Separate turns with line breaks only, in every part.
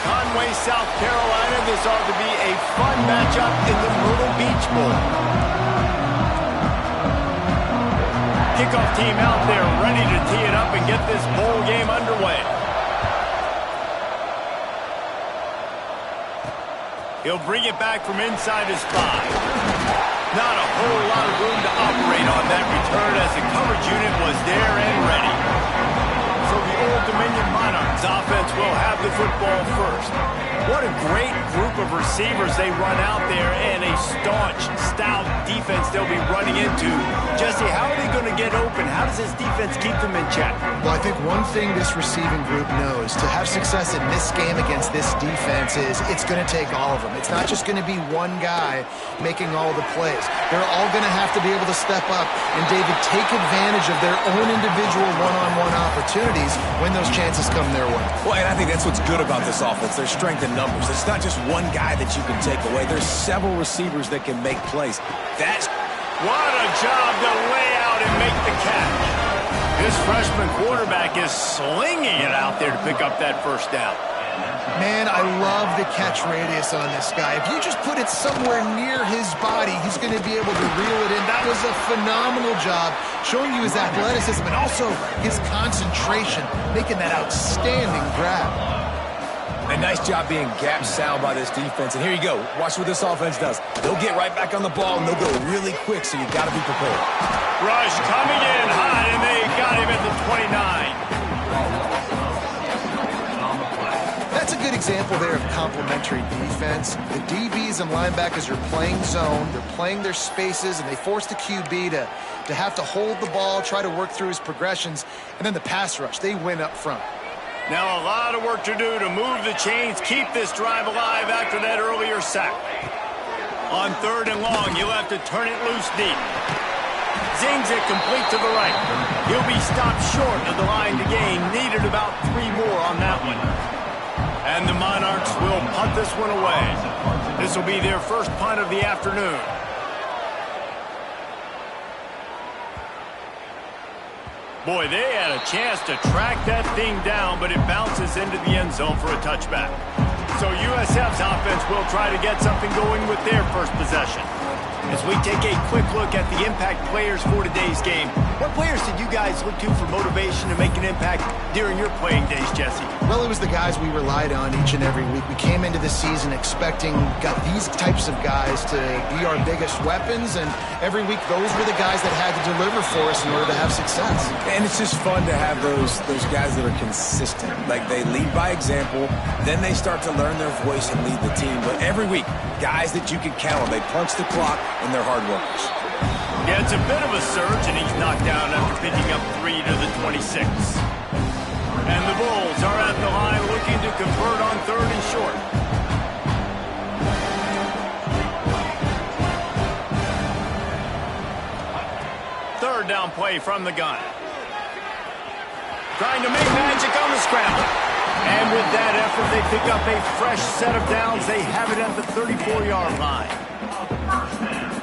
Conway, South Carolina. This ought to be a fun matchup in the Myrtle Beach Bowl. Kickoff team out there ready to tee it up and get this bowl game underway. He'll bring it back from inside his 5. Not a whole lot of room to operate on that return as the coverage unit was there and ready. So the Old Dominion Monarchs offense will have the football first. What a great group of receivers they run out there, and a staunch, stout defense they'll be running into. Jesse, how are they going to get open? How does this defense keep them in check?
Well, I think one thing this receiving group knows to have success in this game against this defense is it's going to take all of them. It's not just going to be one guy making all the plays. They're all going to have to be able to step up and, David, take advantage of their own individual one-on-one opportunities when those chances come their way.
Well, and I think that's what's good about this offense. Their strength in numbers. It's not just one guy that you can take away. There's several receivers that can make plays.
What a job to lay out and make the catch. This freshman quarterback is slinging it out there to pick up that first down.
Man, I love the catch radius on this guy. If you just put it somewhere near his body, he's going to be able to reel it in. That was a phenomenal job, showing you his athleticism and also his concentration, making that outstanding grab.
A nice job being gap sound by this defense. And here you go. Watch what this offense does. They'll get right back on the ball, and they'll go really quick, so you got to be prepared.
Rush coming in hot, and they got him at the 29.
That's a good example there of complementary defense. The DBs and linebackers are playing zone. They're playing their spaces, and they force the QB to have to hold the ball, try to work through his progressions. And then the pass rush, they win up front.
Now a lot of work to do to move the chains, keep this drive alive after that earlier sack. On 3rd and long, you'll have to turn it loose deep. Zings it complete to the right. He'll be stopped short of the line to gain. Needed about 3 more on that one. And the Monarchs will punt this one away. This will be their first punt of the afternoon. Boy, they had a chance to track that thing down, but it bounces into the end zone for a touchback. So USF's offense will try to get something going with their first possession. As we take a quick look at the impact players for today's game, what players did you guys look to for motivation to make an impact during your playing days, Jesse?
Well, it was the guys we relied on each and every week. We came into the season expecting these types of guys to be our biggest weapons, and every week those were the guys that had to deliver for us in order to have success.
And it's just fun to have those guys that are consistent. Like, they lead by example, then they start to learn their voice and lead the team. But every week, guys that you can count on. They punch the clock, and they're hard workers.
Yeah, it's a bit of a surge, and he's knocked down after picking up 3 to the 26. And the Bulls are at the line looking to convert on 3rd and short. Third down play from the gun. Trying to make magic on the scramble. And with that effort, they pick up a fresh set of downs. They have it at the 34-yard line.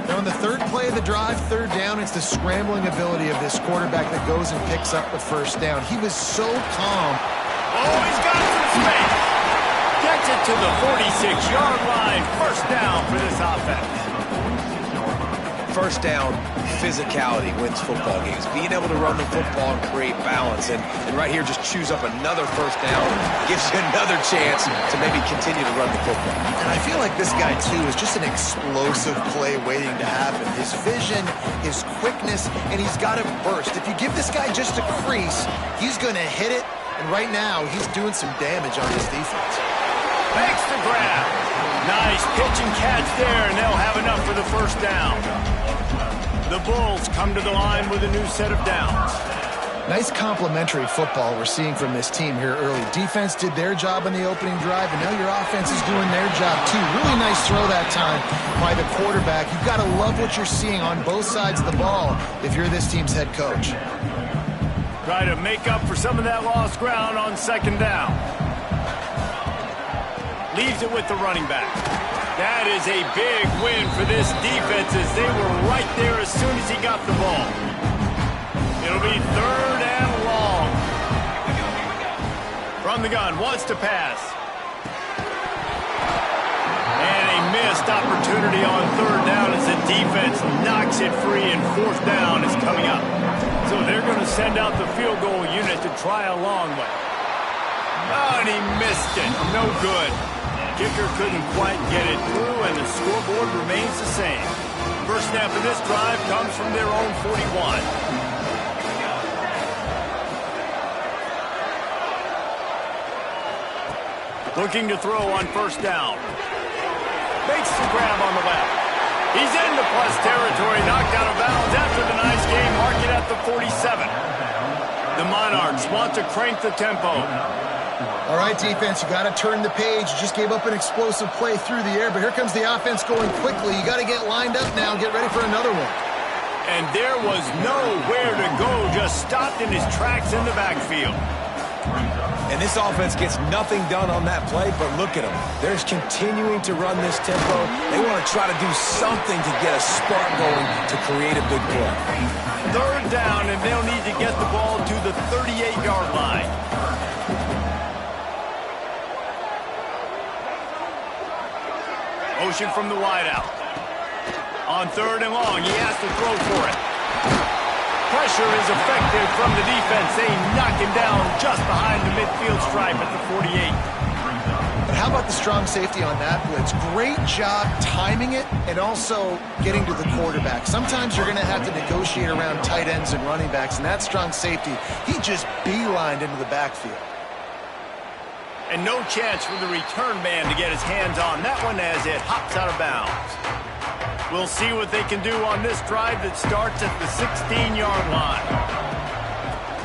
Now, in the third play of the drive, 3rd down, it's the scrambling ability of this quarterback that goes and picks up the first down. He was so calm.
Oh, he's got some space. Gets it to the 46-yard line. First down for this offense.
First down, physicality wins football games. Being able to run the football and create balance. And right here, just choose up another first down. Gives you another chance to maybe continue to run the football.
And I feel like this guy, too, is just an explosive play waiting to happen. His vision, his quickness, and he's got a burst. If you give this guy just a crease, he's going to hit it. And right now, he's doing some damage on his defense.
Makes the grab. Nice pitch and catch there, and they'll have enough for the first down. The Bulls come to the line with a new set of downs.
Nice complementary football we're seeing from this team here early. Defense did their job on the opening drive, and now your offense is doing their job too. Really nice throw that time by the quarterback. You've got to love what you're seeing on both sides of the ball if you're this team's head coach.
Try to make up for some of that lost ground on 2nd down. Leaves it with the running back. That is a big win for this defense as they were right there as soon as he got the ball. It'll be 3rd and long. From the gun, wants to pass. missed opportunity on third down as the defense knocks it free, and fourth down is coming up. So they're going to send out the field goal unit to try a long one. Oh, and he missed it. No good. Kicker couldn't quite get it through, and the scoreboard remains the same. First snap of this drive comes from their own 41. Looking to throw on first down. Makes the grab on the left. He's into plus territory, knocked out of bounds after the nice game. Mark it at the 47. The Monarchs want to crank the tempo.
All right, defense, you got to turn the page. You just gave up an explosive play through the air, but here comes the offense going quickly. You got to get lined up now and get ready for another one.
And there was nowhere to go, just stopped in his tracks in the backfield.
And this offense gets nothing done on that play, but look at them. They're just continuing to run this tempo. They want to try to do something to get a spark going to create a big play.
Third down, and they'll need to get the ball to the 38-yard line. Motion from the wideout. On third and long, he has to throw for it. Pressure is effective from the defense. They knock him down just behind the midfield stripe at the 48.
But how about the strong safety on that blitz? Great job timing it and also getting to the quarterback. Sometimes you're going to have to negotiate around tight ends and running backs, and that strong safety, he just beelined into the backfield.
And no chance for the return man to get his hands on that one as it hops out of bounds. We'll see what they can do on this drive that starts at the 16-yard line.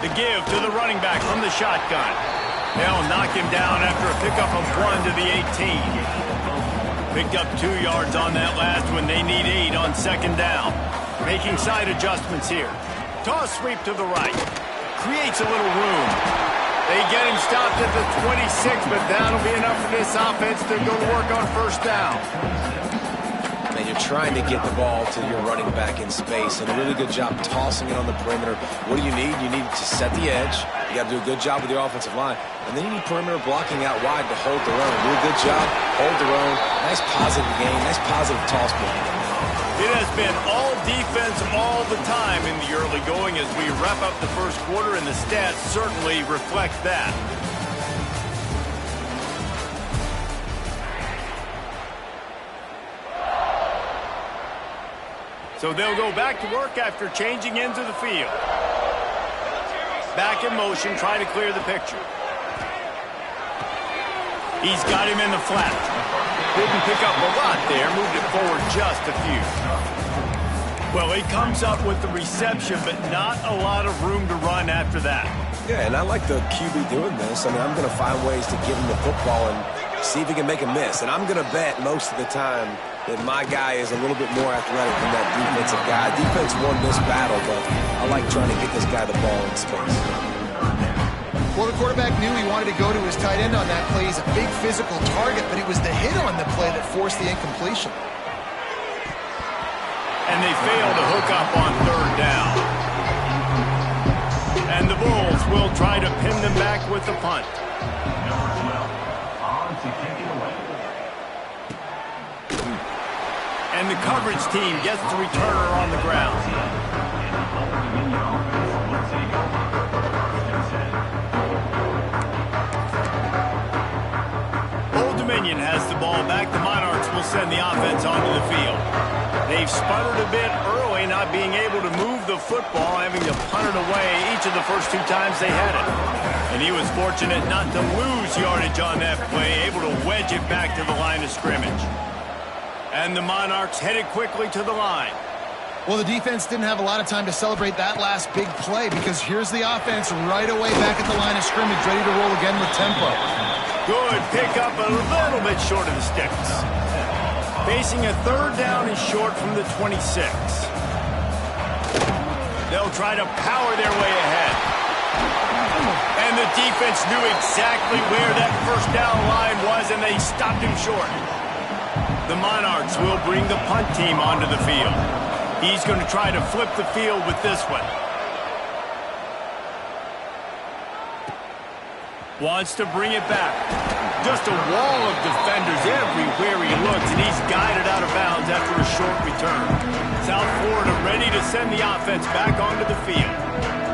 The give to the running back from the shotgun. They'll knock him down after a pickup of 1 to the 18. Picked up 2 yards on that last one. They need 8 on second down. Making side adjustments here. Toss sweep to the right. Creates a little room. They get him stopped at the 26, but that'll be enough for this offense to go to work on first down.
And you're trying to get the ball to your running back in space, and a really good job tossing it on the perimeter. What do you need? You need to set the edge. You got to do a good job with your offensive line. And then you need perimeter blocking out wide to hold their own. Do a good job, hold their own. Nice positive game, nice positive toss play.
It has been all defense all the time in the early going as we wrap up the first quarter, and the stats certainly reflect that. So they'll go back to work after changing into the field. Back in motion, trying to clear the picture. He's got him in the flat. Didn't pick up a lot there, moved it forward just a few. Well, he comes up with the reception, but not a lot of room to run after that.
Yeah, and I like the QB doing this. I mean, I'm going to find ways to give him the football and see if he can make a miss. And I'm going to bet most of the time that my guy is a little bit more athletic than that defensive guy. Defense won this battle, but I like trying to get this guy the ball in space.
Well, the quarterback knew he wanted to go to his tight end on that play. He's a big physical target, but it was the hit on the play that forced the incompletion.
And they fail to hook up on third down. And the Bulls will try to pin them back with the punt. And the coverage team gets the returner on the ground. Old Dominion has the ball back. The Monarchs will send the offense onto the field. They've sputtered a bit early, not being able to move the football, having to punt it away each of the first 2 times they had it. And he was fortunate not to lose yardage on that play, able to wedge it back to the line of scrimmage. And the Monarchs headed quickly to the line.
Well, the defense didn't have a lot of time to celebrate that last big play because here's the offense right away back at the line of scrimmage, ready to roll again with tempo.
Good pick up, a little bit short of the sticks. Facing a third down and short from the 26. They'll try to power their way ahead. And the defense knew exactly where that first down line was, and they stopped him short. The Monarchs will bring the punt team onto the field. He's going to try to flip the field with this one. Wants to bring it back. Just a wall of defenders everywhere he looks, and he's guided out of bounds after a short return. South Florida ready to send the offense back onto the field.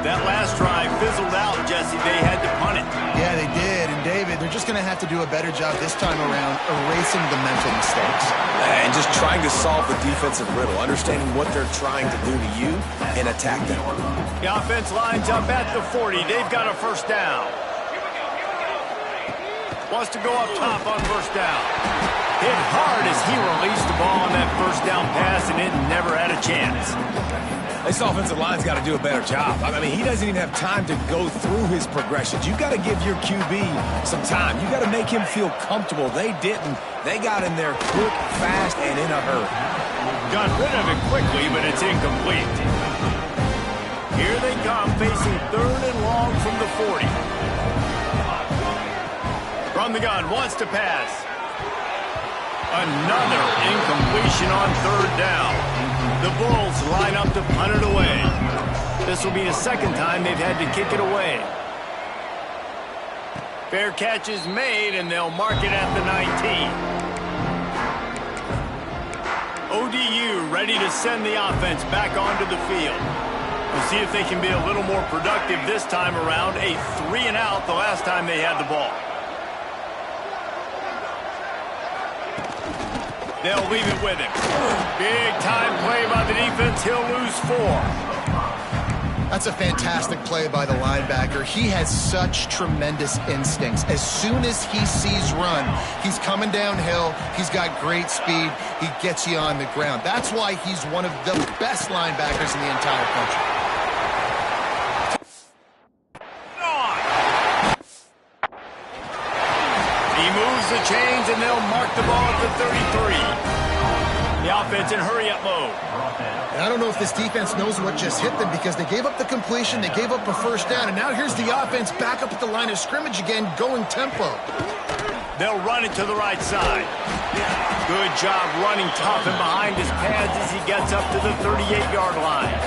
That last drive fizzled out, Jesse. They had to punt it.
Yeah, they did. And, David, they're just going to have to do a better job this time around erasing the mental mistakes.
And just trying to solve the defensive riddle, understanding what they're trying to do to you and attack them.
The offense lines up at the 40. They've got a first down. Wants to go up top on first down. Hit hard as he released the ball on that first down pass, and it never had a chance.
This offensive line's got to do a better job. I mean, he doesn't even have time to go through his progressions. You've got to give your QB some time. You've got to make him feel comfortable. They didn't. They got in there quick, fast, and in a hurry.
Got rid of it quickly, but it's incomplete. Here they come, facing third and long from the 40. From the gun, wants to pass. Another incompletion on third down. The Bulls line up to punt it away. This will be the second time they've had to kick it away. Fair catch is made, and they'll mark it at the 19. ODU ready to send the offense back onto the field. We'll see if they can be a little more productive this time around. A 3-and-out the last time they had the ball. They'll leave it with him. Big time play by the defense. He'll lose 4.
That's a fantastic play by the linebacker. He has such tremendous instincts. As soon as he sees run, he's coming downhill. He's got great speed. He gets you on the ground. That's why he's one of the best linebackers in the entire country.
The chains, and they'll mark the ball at the 33. The offense in hurry-up mode.
And I don't know if this defense knows what just hit them because they gave up the completion, they gave up a first down, and now here's the offense back up at the line of scrimmage again, going tempo.
They'll run it to the right side. Good job running tough and behind his pads as he gets up to the 38-yard line.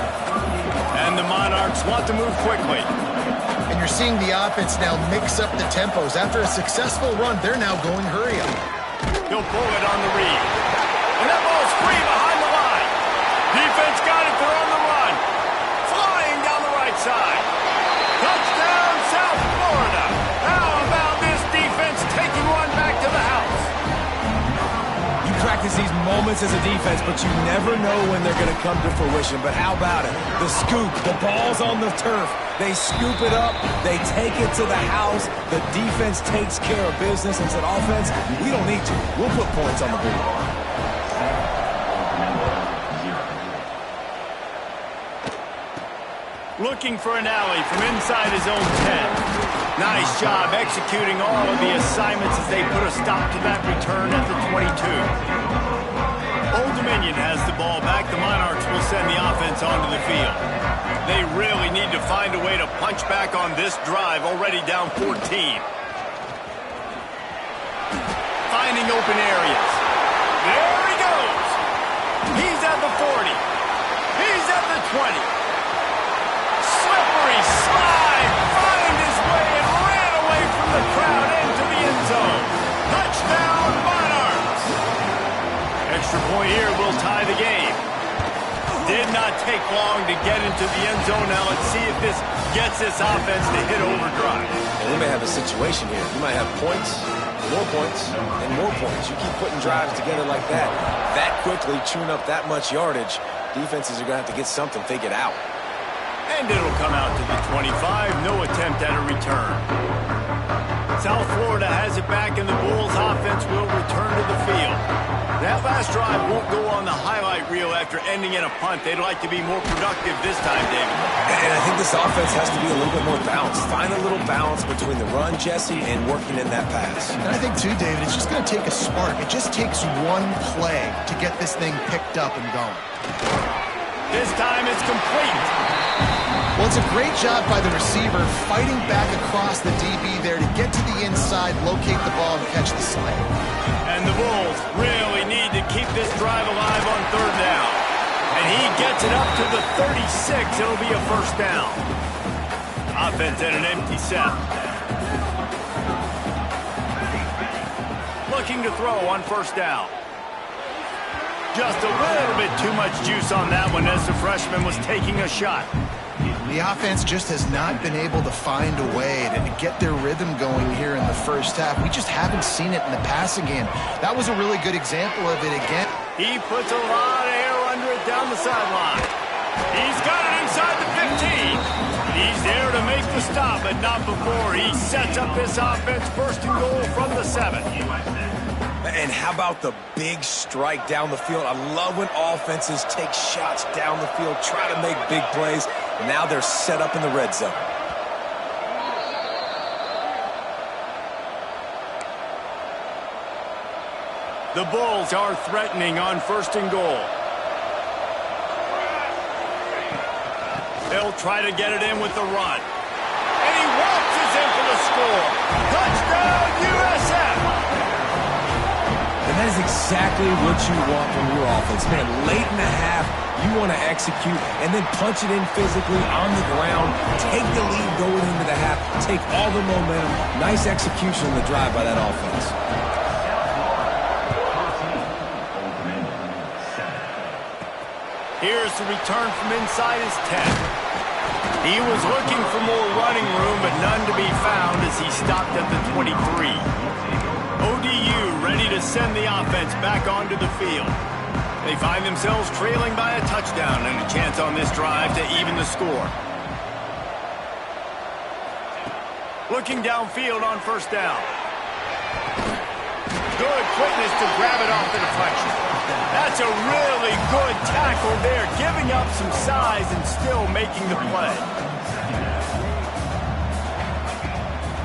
And the Monarchs want to move quickly.
And you're seeing the offense now mix up the tempos. After a successful run, they're now going hurry up.
He'll pull it on the read. And that ball's free behind the line. Defense got it. They're on the run. Flying down the right side. Touchdown, South Florida. How about this defense taking one back to the house?
You practice these moments as a defense, but you never know when they're going to come to fruition. But how about it? The scoop, the ball's on the turf. They scoop it up. They take it to the house. The defense takes care of business and said, offense, we don't need to. We'll put points on the board.
Looking for an alley from inside his own 10. Nice job executing all of the assignments as they put a stop to that return at the 22. Old Dominion has the ball back. The Monarchs will send the offense onto the field. They really need to find a way to punch back on this drive, already down 14. Finding open areas. There he goes. He's at the 40. He's at the 20. Slippery slide. Find his way and ran away from the crowd into the end zone. Touchdown, Monarchs. Extra point here will tie the game. Did not take long to get into the end zone. Now let's see if this gets this offense to hit overdrive.
And we may have a situation here. You might have points, and more points. You keep putting drives together like that quickly, chewing up that much yardage, defenses are going to have to get something figured out.
And it'll come out to the 25. No attempt at a return. South Florida has it back, and the Bulls offense will return to the field. That last drive won't go on the highlight reel after ending in a punt. They'd like to be more productive this time, David.
And I think this offense has to be a little bit more balanced. Find a little balance between the run, Jesse, and working in that pass.
And I think, too, David, it's just going to take a spark. It just takes one play to get this thing picked up and going.
This time it's complete.
Well, it's a great job by the receiver fighting back across the DB there to get to the inside, locate the ball, and catch the slant.
And the Bulls really need to keep this drive alive on third down. And he gets it up to the 36. It'll be a first down. Offense at an empty set. looking to throw on first down. Just a little bit too much juice on that one as the freshman was taking a shot.
The offense just has not been able to find a way to get their rhythm going here in the first half. We just haven't seen it in the passing game. That was a really good example of it again.
He puts a lot of air under it down the sideline. He's got it inside the 15. He's there to make the stop, but not before he sets up this offense first and goal from the 7.
And how about the big strike down the field? I love when offenses take shots down the field, try to make big plays. Now they're set up in the red zone.
The Bulls are threatening on first and goal. They'll try to get it in with the run. And he waltzes in for the score. Touchdown, USF!
And that is exactly what you want from your offense. Man, late in the half, you want to execute and then punch it in physically on the ground. Take the lead going into the half. Take all the momentum. Nice execution on the drive by that offense.
Here's the return from inside his 10. He was looking for more running room, but none to be found as he stopped at the 23. ODU ready to send the offense back onto the field. They find themselves trailing by a touchdown and a chance on this drive to even the score. Looking downfield on first down. Good quickness to grab it off the deflection. That's a really good tackle there, giving up some size and still making the play.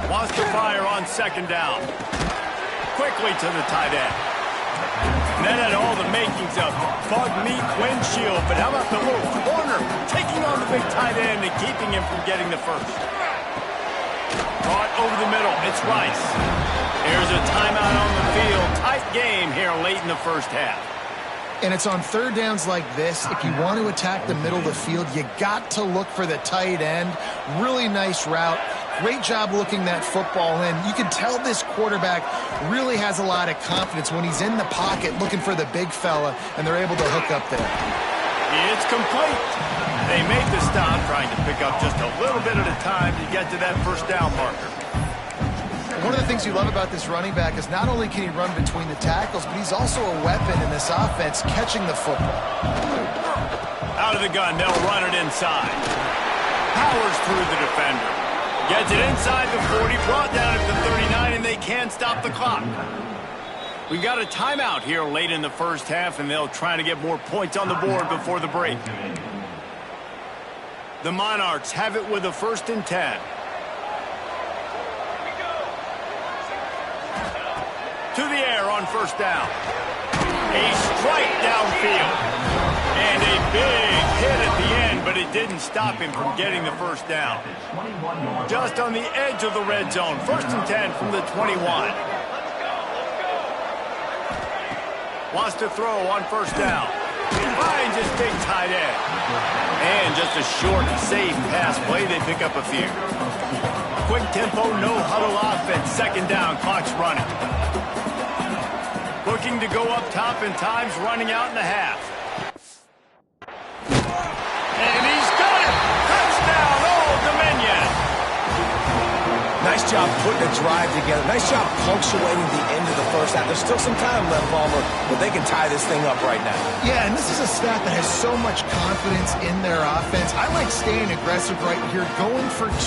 Wants to fire on second down. Quickly to the tight end. That had all the makings of bug meat windshield, but how about the little corner taking on the big tight end and keeping him from getting the first? Brought over the middle, it's Rice. There's a timeout on the field. Tight game here late in the first half.
And it's on third downs like this. If you want to attack the middle of the field, you got to look for the tight end. Really nice route. Great job looking that football in. You can tell this quarterback really has a lot of confidence when he's in the pocket looking for the big fella, and they're able to hook up there.
It's complete. They make the stop, trying to pick up just a little bit at a time to get to that first down marker.
One of the things you love about this running back is not only can he run between the tackles, but he's also a weapon in this offense catching the football.
Out of the gun, they'll run it inside. Powers through the defender. Gets it inside the 40, brought down at the 39, and they can't stop the clock. We got a timeout here late in the first half, and they'll try to get more points on the board before the break. The Monarchs have it with a 1st and 10. To the air on first down. A strike downfield. And a big hit at the end, but it didn't stop him from getting the first down. Just on the edge of the red zone. 1st and 10 from the 21. Wants to throw on first down. Finds his big tight end. And just a short, safe pass play. They pick up a few. Quick tempo, no huddle offense. 2nd down, clock's running. Looking to go up top, and time's running out in the half. And he's got it! Touchdown, Old Dominion!
Nice job putting a drive together. Nice job punctuating the end of the first half. There's still some time left, Palmer, but they can tie this thing up right now.
Yeah, and this is a staff that has so much confidence in their offense. I like staying aggressive right here, going for 2,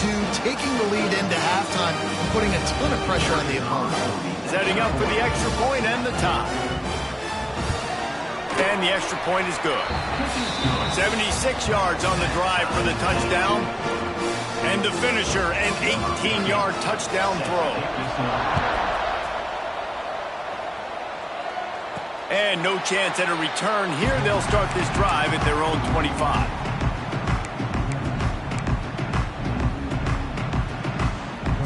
taking the lead into halftime, and putting a ton of pressure on the opponent.
Setting up for the extra point and the tie. And the extra point is good. 76 yards on the drive for the touchdown. And the finisher, an 18-yard touchdown throw. And no chance at a return here. They'll start this drive at their own 25.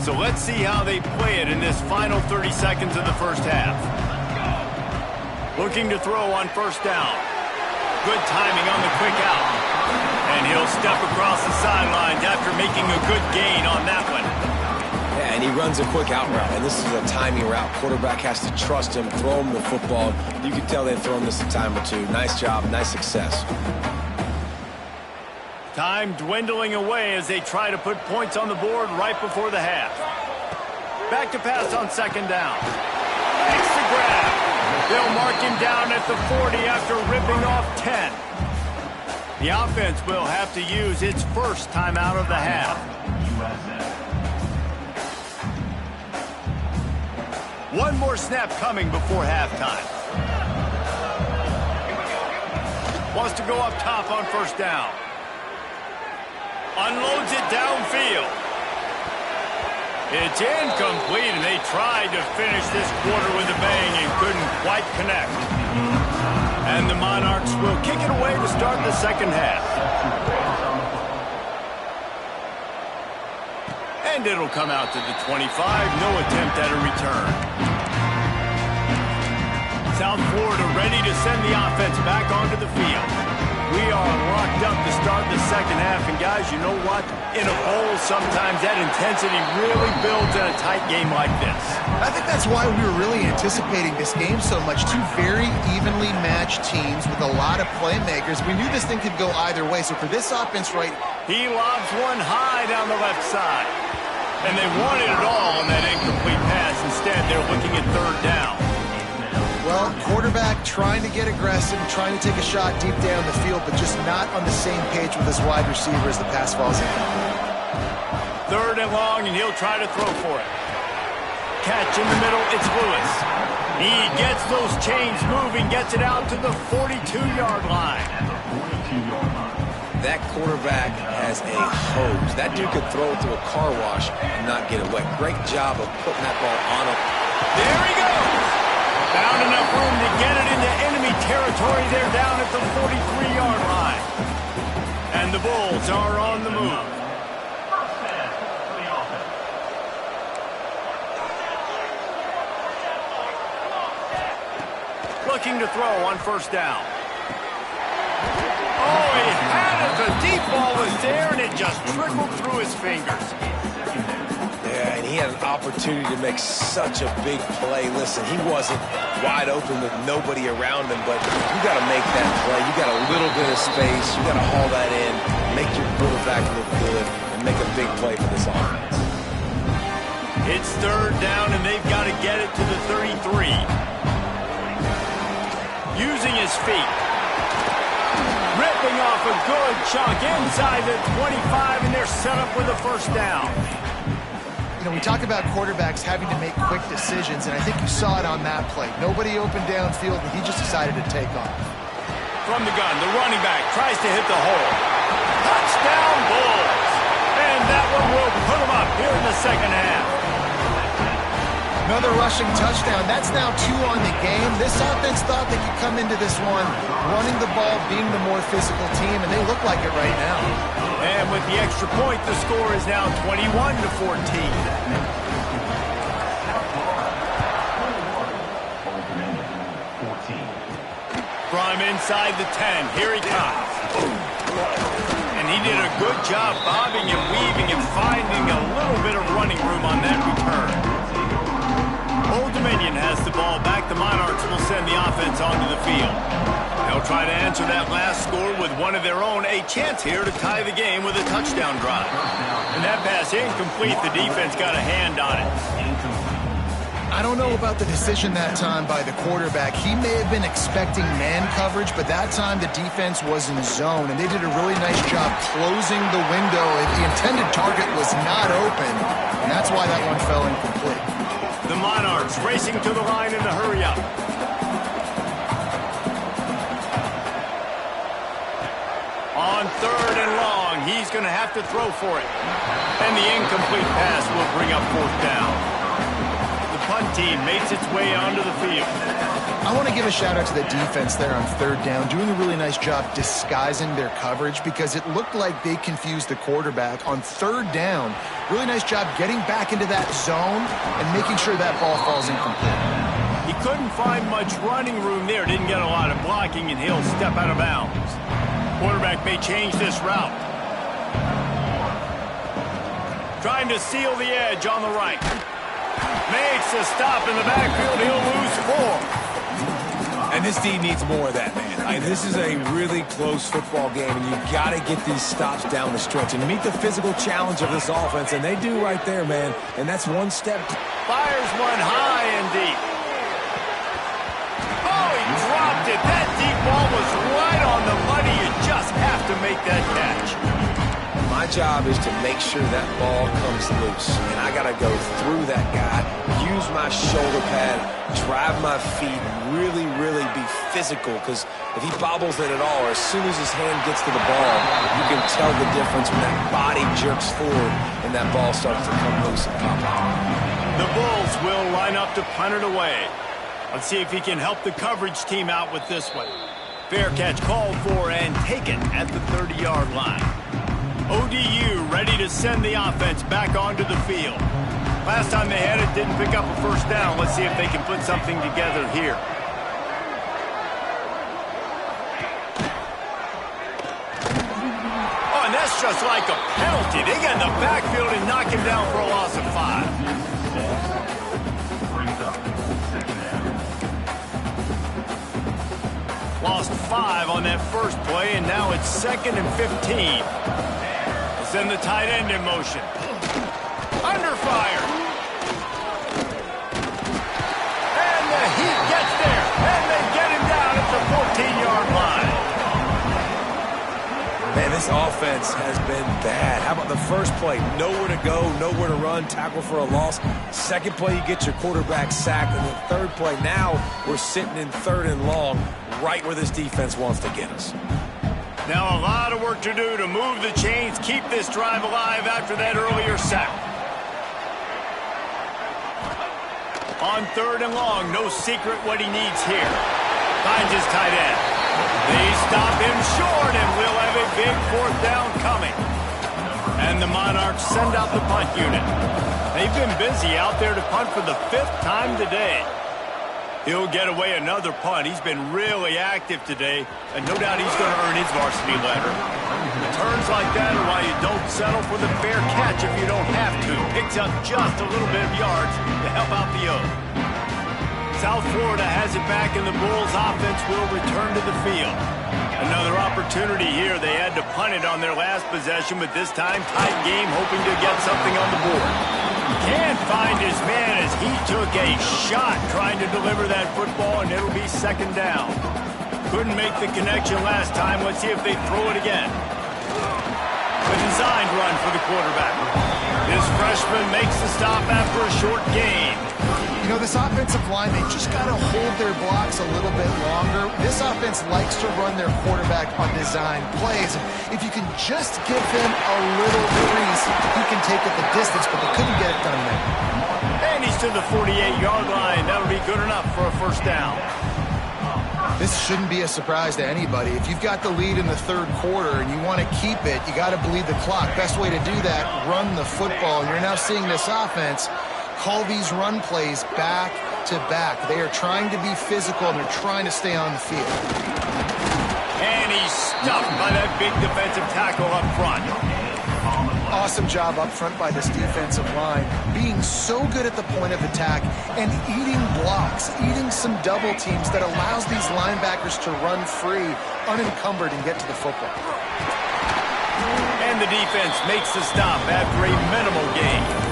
So let's see how they play it in this final 30 seconds of the first half. Looking to throw on first down. Good timing on the quick out. And he'll step across the sidelines after making a good gain on that one.
Yeah, and he runs a quick out route, and this is a timing route. Quarterback has to trust him, throw him the football. You can tell they've thrown this a time or two. Nice job, nice success.
Time dwindling away as they try to put points on the board right before the half. Back to pass on second down. Makes the grab. They'll mark him down at the 40 after ripping off 10. The offense will have to use its first timeout of the half. One more snap coming before halftime. Wants to go up top on first down. Unloads it downfield. It's incomplete, and they tried to finish this quarter with a bang and couldn't quite connect. And the Monarchs will kick it away to start the second half. And it'll come out to the 25. No attempt at a return. South Florida ready to send the offense back onto the field. We are locked up to start the second half. And, guys, you know what? In a bowl, sometimes that intensity really builds in a tight game like this.
I think that's why we were really anticipating this game so much. Two very evenly matched teams with a lot of playmakers. We knew this thing could go either way. So for this offense right...
He lobs one high down the left side. And they wanted it all on that incomplete pass. Instead, they're looking at third down.
Well, quarterback trying to get aggressive, trying to take a shot deep down the field, but just not on the same page with his wide receiver as the pass falls in.
Third and long, and he'll try to throw for it. Catch in the middle, it's Lewis. He gets those chains moving, gets it out to the 42-yard line.
That quarterback has a hose. That dude could throw it through a car wash and not get it wet. Great job of putting that ball on him.
There he goes. Found enough room to get it into enemy territory. They're down at the 43-yard line. And the Bulls are on the move. Looking to throw on first down. Oh, he had it. The deep ball was there, and it just trickled through his fingers.
Yeah, and he had an opportunity to make such a big play. Listen, he wasn't wide open with nobody around him, but you got to make that play. You got a little bit of space. You got to haul that in, make your quarterback look good, and make a big play for this offense.
It's third down, and they've got to get it to the 33. Using his feet. Ripping off a good chunk inside the 25, and they're set up with a first down.
You know, we talk about quarterbacks having to make quick decisions, and I think you saw it on that play. Nobody opened downfield, and he just decided to take off.
From the gun, the running back tries to hit the hole. Touchdown, Bulls! And that one will put them up here in the second half.
Another rushing touchdown. That's now 2 on the game. This offense thought they could come into this one running the ball, being the more physical team, and they look like it right now.
And with the extra point, the score is now 21-14. From inside the 10, here he comes. And he did a good job bobbing and weaving and finding a little bit of running room on that return. Old Dominion has the ball back. The Monarchs will send the offense onto the field. They'll try to answer that last score with one of their own. A chance here to tie the game with a touchdown drive. And that pass incomplete. The defense got a hand on it.
I don't know about the decision that time by the quarterback. He may have been expecting man coverage, but that time the defense was in zone, and they did a really nice job closing the window. The intended target was not open, and that's why that one fell incomplete.
The Monarchs racing to the line in the hurry-up. On third and long, he's going to have to throw for it. And the incomplete pass will bring up fourth down. The punt team makes its way onto the field.
I want to give a shout-out to the defense there on third down, doing a really nice job disguising their coverage because it looked like they confused the quarterback. On third down, really nice job getting back into that zone and making sure that ball falls incomplete.
He couldn't find much running room there, didn't get a lot of blocking, and he'll step out of bounds. Quarterback may change this route. Trying to seal the edge on the right. Makes a stop in the backfield. He'll lose 4.
And this D needs more of that, man. This is a really close football game, and you got to get these stops down the stretch and meet the physical challenge of this offense, and they do right there, man. And that's one step.
Fires one high and deep. Oh, he dropped it. That deep ball was right on the money. You just have to make that catch.
My job is to make sure that ball comes loose, and I got to go through that guy, use my shoulder pad, drive my feet, really, really be physical, because if he bobbles it at all, or as soon as his hand gets to the ball, you can tell the difference when that body jerks forward and that ball starts to come loose and pop out.
The Bulls will line up to punt it away. Let's see if he can help the coverage team out with this one. Fair catch called for and taken at the 30-yard line. ODU ready to send the offense back onto the field. Last time they had it, didn't pick up a first down. Let's see if they can put something together here. Oh, and that's just like a penalty. They get in the backfield and knock him down for a loss of 5. Lost 5 on that first play, and now it's 2nd and 15. Send the tight end in motion. Under fire. And the Heat gets there. And they get him down at the 14-yard line.
Man, this offense has been bad. How about the first play? Nowhere to go, nowhere to run, tackle for a loss. Second play, you get your quarterback sacked. And the third play, now we're sitting in 3rd and long, right where this defense wants to get us.
Now a lot of work to do to move the chains, keep this drive alive after that earlier sack. On 3rd and long, no secret what he needs here. Finds his tight end. They stop him short, and we'll have a big 4th down coming. And the Monarchs send out the punt unit. They've been busy out there to punt for the 5th time today. He'll get away another punt. He's been really active today, and no doubt he's going to earn his varsity letter. Turns like that are why you don't settle for the fair catch if you don't have to. Picks up just a little bit of yards to help out the O. South Florida has it back, and the Bulls offense will return to the field. Another opportunity here. They had to punt it on their last possession, but this time tight game, hoping to get something on the board. Can't find his man as he took a shot trying to deliver that football, and it'll be 2nd down. Couldn't make the connection last time. Let's see if they throw it again. A designed run for the quarterback. This freshman makes the stop after a short gain.
You know, this offensive line, they just got to hold their blocks a little bit longer. This offense likes to run their quarterback on design plays. If you can just give them a little breeze, you can take it the distance, but they couldn't get it done there.
And he's to the 48-yard line. That'll be good enough for a 1st down.
This shouldn't be a surprise to anybody. If you've got the lead in the 3rd quarter and you want to keep it, you got to bleed the clock. Best way to do that, run the football. And you're now seeing this offense call these run plays back to back. They are trying to be physical, and they're trying to stay on the field.
And he's stuffed by that big defensive tackle up front.
Awesome job up front by this defensive line, being so good at the point of attack and eating blocks, eating some double teams that allows these linebackers to run free, unencumbered, and get to the football.
And the defense makes the stop after a minimal gain.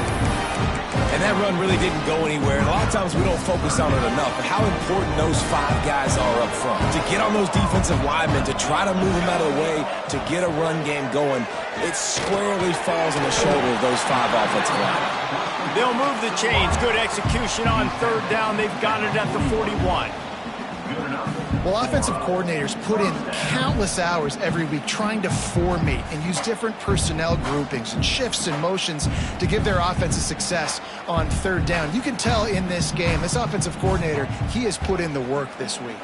And that run really didn't go anywhere. And a lot of times we don't focus on it enough. But how important those 5 guys are up front. To get on those defensive linemen, to try to move them out of the way, to get a run game going, it squarely falls on the shoulder of those 5 offensive linemen.
They'll move the chains. Good execution on 3rd down. They've got it at the 41.
Well, offensive coordinators put in countless hours every week trying to formate and use different personnel groupings and shifts and motions to give their offensive success on 3rd down. You can tell in this game, this offensive coordinator, he has put in the work this week.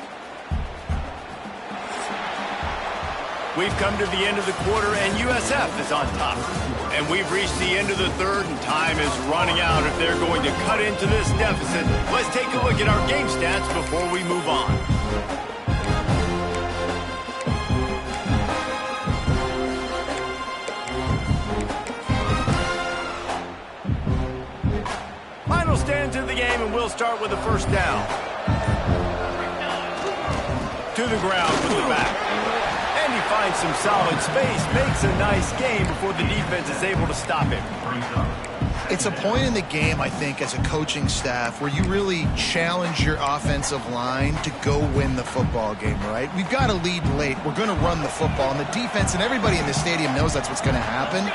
We've come to the end of the quarter, and USF is on top. And we've reached the end of the 3rd, and time is running out if they're going to cut into this deficit. Let's take a look at our game stats before we move on. game, and we'll start with the first down. To the ground with the back. And he finds some solid space, makes a nice game before the defense is able to stop him.
It's a point in the game, I think, as a coaching staff where you really challenge your offensive line to go win the football game, right? We've got to lead late. We're going to run the football, and the defense and everybody in the stadium knows that's what's going to happen.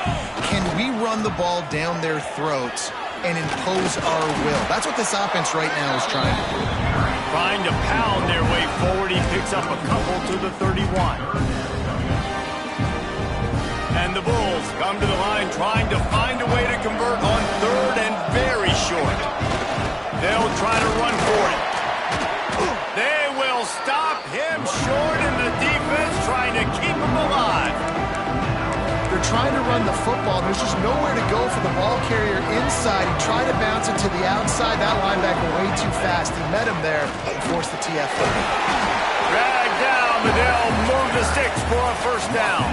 Can we run the ball down their throats and impose our will? That's what this offense right now is trying to do.
Trying to pound their way forward. He picks up a couple to the 31. And the Bulls come to the line trying to find a way to convert on third and very short. They'll try to run for it. They will stop him short, and the defense trying to keep him alive.
They're trying to run the football. There's just nowhere to go for the ball carrier inside. He tried to bounce it to the outside. That linebacker way too fast. He met him there and forced the TFL.
Dragged down, but they'll move the sticks for a first down.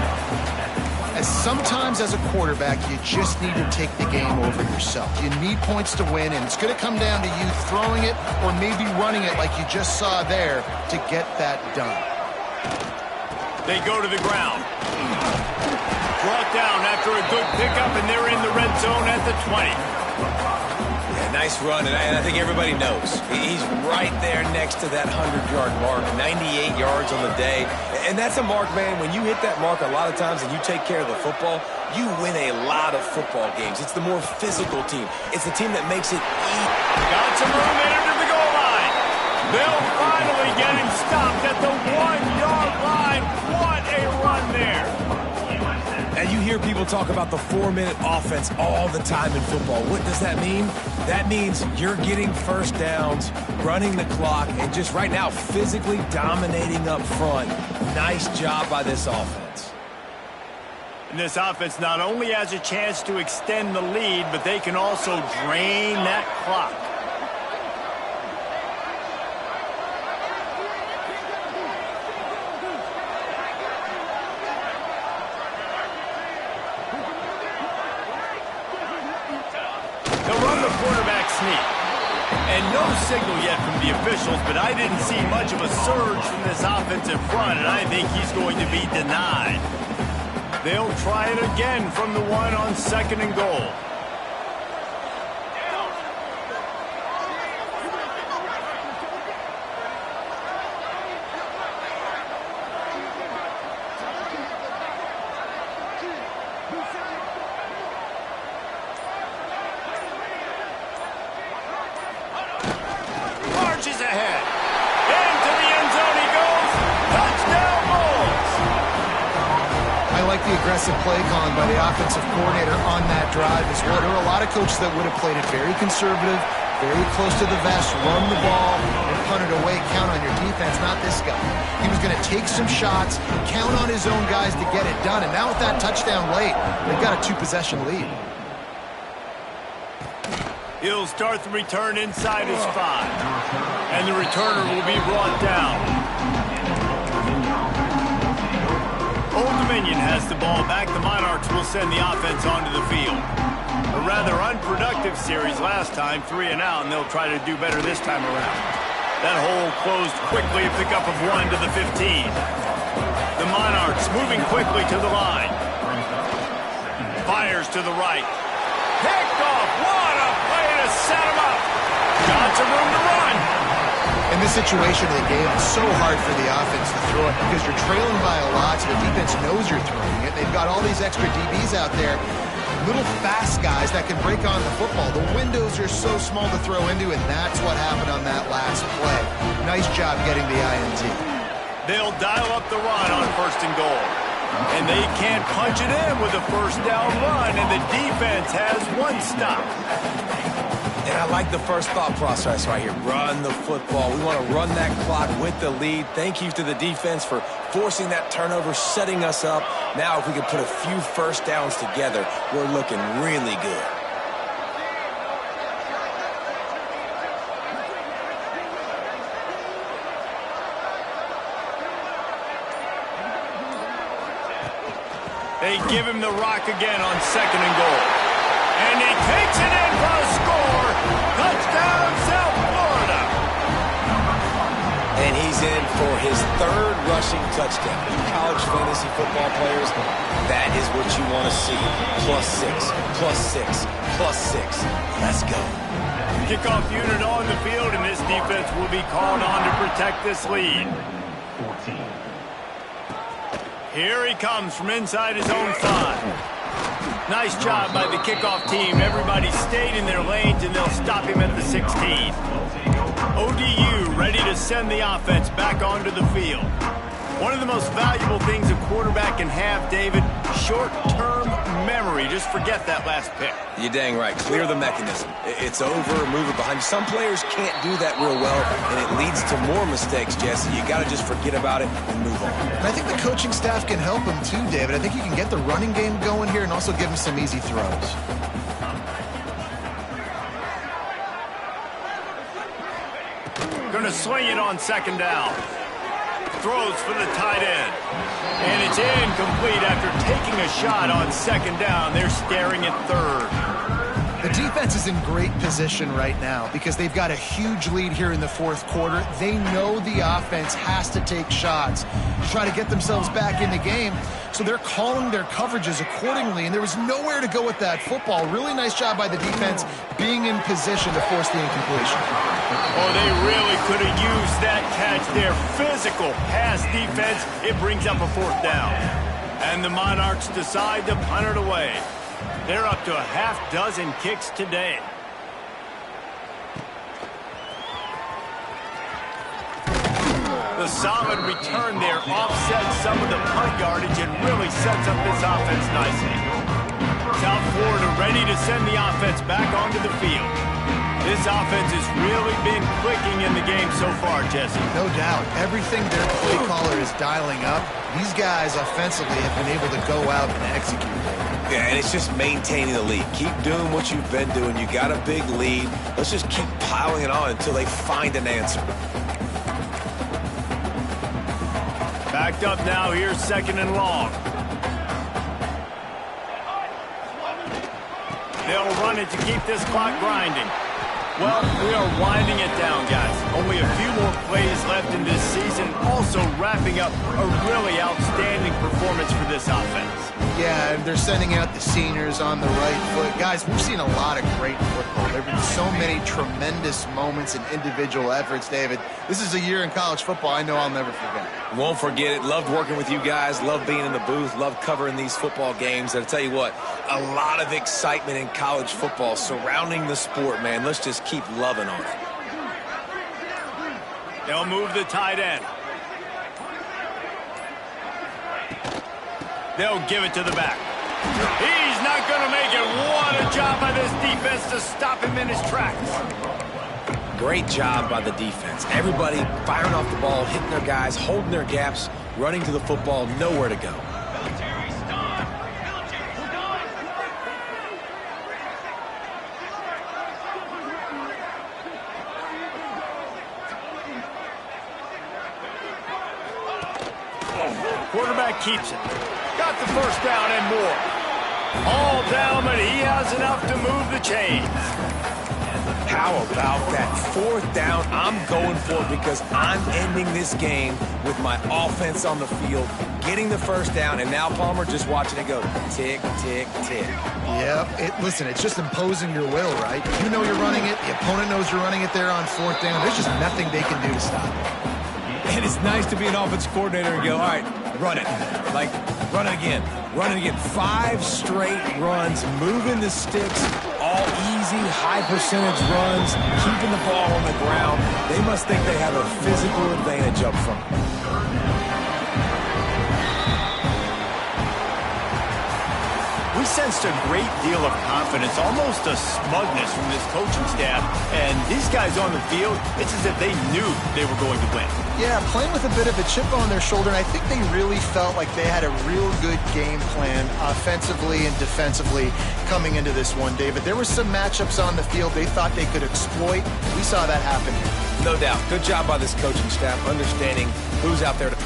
As sometimes as a quarterback, you just need to take the game over yourself. You need points to win, and it's going to come down to you throwing it or maybe running it like you just saw there to get that done.
They go to the ground. Brought down after a good pickup, and they're in the red zone at the 20.
Yeah, nice run, and I think everybody knows. He's right there next to that 100-yard mark, 98 yards on the day. And that's a mark, man, when you hit that mark a lot of times and you take care of the football, you win a lot of football games. It's the more physical team. It's the team that makes it easy.
Got some room in to the goal line. They'll finally get him stopped at the 1-yard line. What a run there.
And you hear people talk about the 4-minute offense all the time in football. What does that mean? That means you're getting first downs, running the clock, and just right now physically dominating up front. Nice job by this offense.
And this offense not only has a chance to extend the lead, but they can also drain that clock. And no signal yet from the officials, but I didn't see much of a surge from this offensive front, and I think he's going to be denied. They'll try it again from the 1 on 2nd and goal. Ahead. Into the end zone he goes. Touchdown, Bulls.
I like the aggressive play calling by the offensive coordinator on that drive as well. There were a lot of coaches that would have played it very conservative, very close to the vest, run the ball, and punt it away, count on your defense, not this guy. He was going to take some shots, count on his own guys to get it done, and now with that touchdown late, they've got a 2-possession lead.
He'll start the return inside his 5. And the returner will be brought down. Old Dominion has the ball back. The Monarchs will send the offense onto the field. A rather unproductive series last time, 3 and out, and they'll try to do better this time around. That hole closed quickly, a pickup of 1 to the 15. The Monarchs moving quickly to the line. Fires to the right. Picked off. What a play to set him up. Got some room to run.
In this situation of the game, it's so hard for the offense to throw it because you're trailing by a lot, so the defense knows you're throwing it. They've got all these extra DBs out there, little fast guys that can break on the football. The windows are so small to throw into, and that's what happened on that last play. Nice job getting the INT.
They'll dial up the run on 1st and goal. And they can't punch it in with a first down run, and the defense has 1 stop.
And I like the first thought process right here. Run the football. We want to run that clock with the lead. Thank you to the defense for forcing that turnover, setting us up. Now if we can put a few first downs together, we're looking really good.
They give him the rock again on 2nd and goal. And he takes it in for a score. Touchdown, South Florida.
And he's in for his third rushing touchdown. College fantasy football players, that is what you want to see. +6, +6, +6. Let's go.
Kickoff unit on the field, and this defense will be called on to protect this lead. Here he comes from inside his own 5. Nice job by the kickoff team. Everybody stayed in their lanes, and they'll stop him at the 16. ODU ready to send the offense back onto the field. One of the most valuable things a quarterback can have, David, short-term memory. Just forget that last pick.
You're dang right. Clear the mechanism. It's over, move it behind you. Some players can't do that real well, and it leads to more mistakes, Jesse. You got to just forget about it and move on.
And I think the coaching staff can help him too, David. I think you can get the running game going here and also give him some easy throws.
Going to swing it on second down. Throws for the tight end. And it's incomplete after taking a shot on second down. They're staring at third.
The defense is in great position right now because they've got a huge lead here in the fourth quarter. They know the offense has to take shots to try to get themselves back in the game. So they're calling their coverages accordingly, and there was nowhere to go with that football. Really nice job by the defense being in position to force the incompletion.
Oh, they really could have used that catch there. Physical pass defense. It brings up a fourth down. And the Monarchs decide to punt it away. They're up to a half-dozen kicks today. The solid return there offsets some of the punt yardage and really sets up this offense nicely. South Florida ready to send the offense back onto the field. This offense has really been clicking in the game so far, Jesse.
No doubt. Everything their play caller is dialing up, these guys offensively have been able to go out and execute.
Yeah, and it's just maintaining the lead. Keep doing what you've been doing. You got a big lead. Let's just keep piling it on until they find an answer.
Backed up now. Here's second and long. They'll run it to keep this clock grinding. Well, we are winding it down, guys. Only a few more plays left in this season. Also wrapping up a really outstanding performance for this offense.
Yeah, and they're sending out the seniors on the right foot. Guys, we've seen a lot of great football. There have been so many tremendous moments and individual efforts, David. This is a year in college football I know I'll never forget.
Won't forget it. Loved working with you guys. Loved being in the booth. Loved covering these football games. And I'll tell you what, a lot of excitement in college football surrounding the sport, man. Let's just keep loving on it.
They'll move the tight end. They'll give it to the back. He's not going to make it. What a job by this defense to stop him in his tracks.
Great job by the defense. Everybody firing off the ball, hitting their guys, holding their gaps, running to the football, nowhere to go.
Quarterback keeps it. Got the first down and more. All down, but he has enough to move the chains.
How about that fourth down? I'm going for it because I'm ending this game with my offense on the field, getting the first down, and now Palmer just watching it go tick, tick, tick.
Yep. Listen, it's just imposing your will, right? You know you're running it. The opponent knows you're running it there on fourth down. There's just nothing they can do to stop it.
And it's nice to be an offensive coordinator and go, all right, run it. Like, run it again. Run it again. 5 straight runs, moving the sticks, all easy, high percentage runs, keeping the ball on the ground. They must think they have a physical advantage up front.
We sensed a great deal of confidence, almost a smugness from this coaching staff. And these guys on the field, it's as if they knew they were going to win.
Yeah, playing with a bit of a chip on their shoulder, and I think they really felt like they had a real good game plan offensively and defensively coming into this one, David. There were some matchups on the field they thought they could exploit. We saw that happen.
No doubt. Good job by this coaching staff, understanding who's out there to